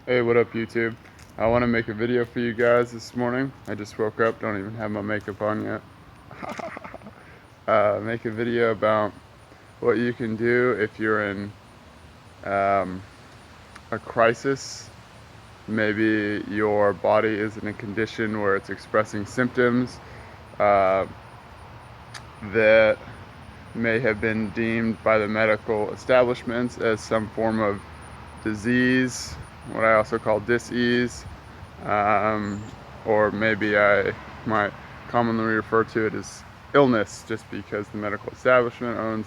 Hey, what up YouTube? I want to make a video for you guys this morning. I just woke up, don't even have my makeup on yet. Make a video about what you can do if you're in um, a crisis. Maybe your body is in a condition where it's expressing symptoms uh, that may have been deemed by the medical establishments as some form of disease, what I also call dis-ease. Um, or maybe I might commonly refer to it as illness, just because the medical establishment owns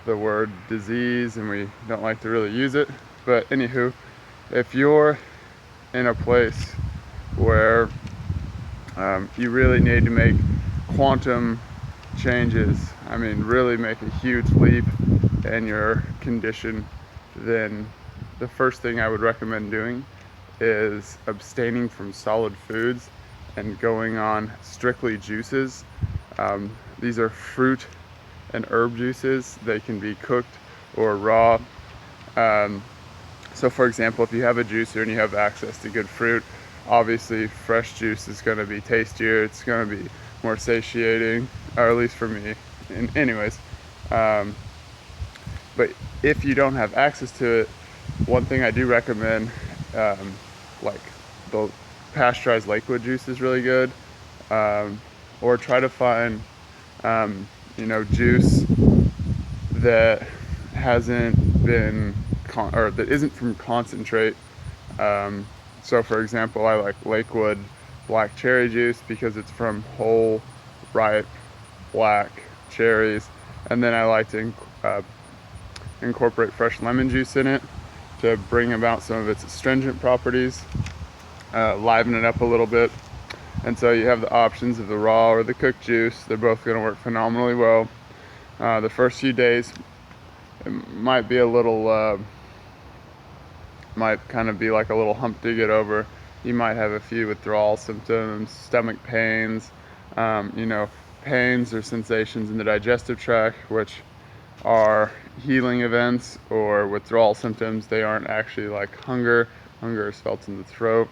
the word disease and we don't like to really use it. But anywho, if you're in a place where you really need to make quantum changes, I mean really make a huge leap in your condition, then the first thing I would recommend doing is abstaining from solid foods and going on strictly juices. These are fruit and herb juices. They can be cooked or raw. Um, so for example, if you have a juicer and you have access to good fruit, obviously fresh juice is going to be tastier, it's going to be more satiating, or at least for me. Anyways, um, but if you don't have access to it, one thing I do recommend, um, like the pasteurized liquid juice is really good, or try to find juice that hasn't been or that isn't from concentrate. So for example, I like Lakewood black cherry juice because it's from whole ripe black cherries, and then I like to incorporate fresh lemon juice in it to bring about some of its astringent properties, liven it up a little bit. And so you have the options of the raw or the cooked juice. They're both going to work phenomenally well. The first few days it might be a little, might kind of be like a little hump to get over. You might have a few withdrawal symptoms, stomach pains, pains or sensations in the digestive tract, which are healing events, or withdrawal symptoms. They aren't actually like hunger. Hunger is felt in the throat.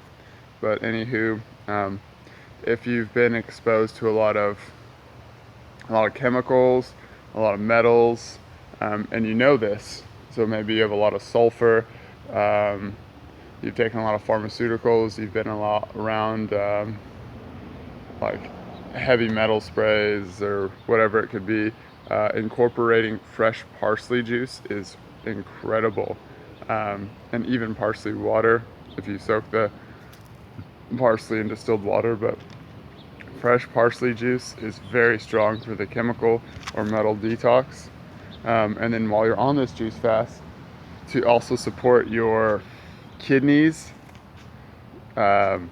But anywho, if you've been exposed to a lot of chemicals, a lot of metals, and you know this, so maybe you have a lot of sulfur, you've taken a lot of pharmaceuticals, you've been a lot around like heavy metal sprays or whatever it could be, incorporating fresh parsley juice is incredible. And even parsley water, if you soak the parsley in distilled water, but fresh parsley juice is very strong for the chemical or metal detox. And then while you're on this juice fast, to also support your kidneys, um,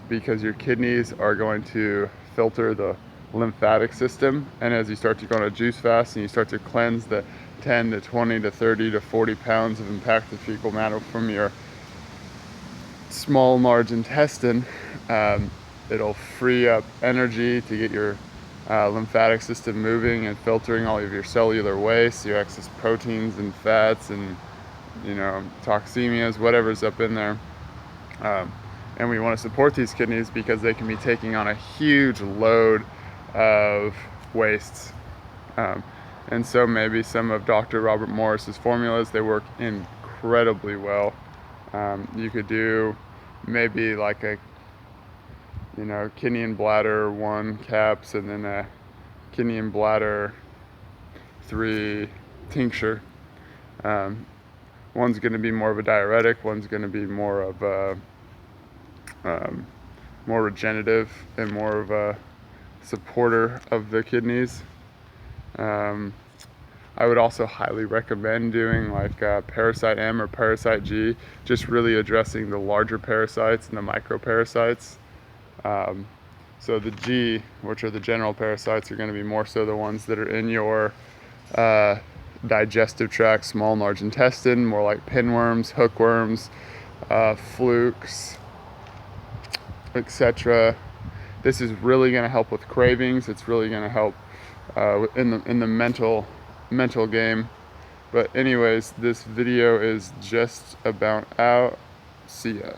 because your kidneys are going to filter the lymphatic system. And as you start to go on a juice fast and you start to cleanse the 10 to 20 to 30 to 40 pounds of impacted fecal matter from your small large intestine, it'll free up energy to get your lymphatic system moving and filtering all of your cellular waste, your excess proteins and fats and toxemias, whatever's up in there. And we want to support these kidneys because they can be taking on a huge load of wastes. And so maybe some of Dr. Robert Morse's formulas, they work incredibly well. You could do maybe like a kidney and bladder 1 caps and then a kidney and bladder 3 tincture. One's going to be more of a diuretic, one's going to be more of a more regenerative and more of a supporter of the kidneys. I would also highly recommend doing like Parasite M or Parasite G, just really addressing the larger parasites and the microparasites. So the G, which are the general parasites, are going to be more so the ones that are in your digestive tract, small and large intestine, more like pinworms, hookworms, flukes, etc. This is really going to help with cravings. It's really going to help in the mental game. But anyways, this video is just about out. See ya.